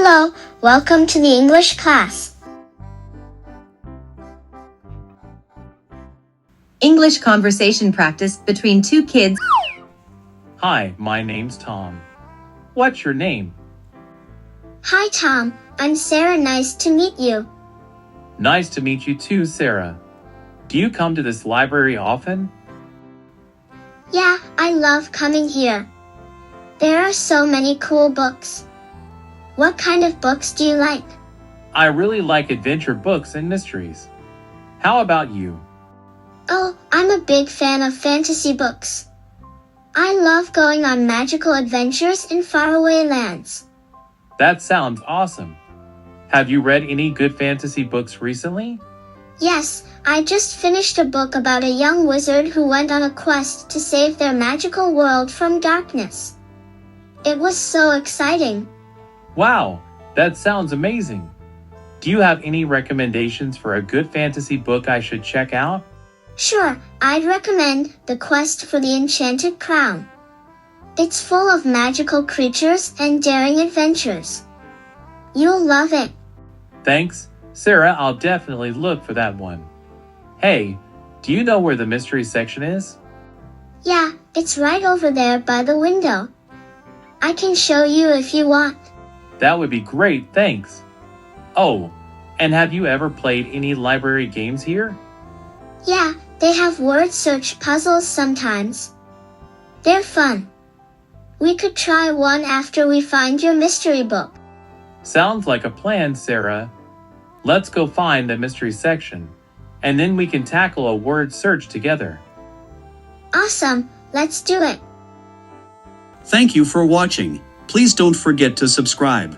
Hello, welcome to the English class. English conversation practice between two kids. Hi, my name's Tom. What's your name? Hi Tom, I'm Sarah. Nice to meet you. Nice to meet you too, Sarah. Do you come to this library often? Yeah, I love coming here. There are so many cool books. What kind of books do you like? I really like adventure books and mysteries. How about you? Oh, I'm a big fan of fantasy books. I love going on magical adventures in faraway lands. That sounds awesome. Have you read any good fantasy books recently? Yes, I just finished a book about a young wizard who went on a quest to save their magical world from darkness. It was so exciting. Wow, that sounds amazing. Do you have any recommendations for a good fantasy book I should check out? Sure, I'd recommend The Quest for the Enchanted Crown. It's full of magical creatures and daring adventures. You'll love it. Thanks, Sarah. I'll definitely look for that one. Hey, do you know where the mystery section is? Yeah, it's right over there by the window. I can show you if you want. That would be great, thanks. Oh, and have you ever played any library games here? Yeah, they have word search puzzles sometimes. They're fun. We could try one after we find your mystery book. Sounds like a plan, Sarah. Let's go find the mystery section, and then we can tackle a word search together. Awesome, let's do it. Thank you for watching. Please don't forget to subscribe.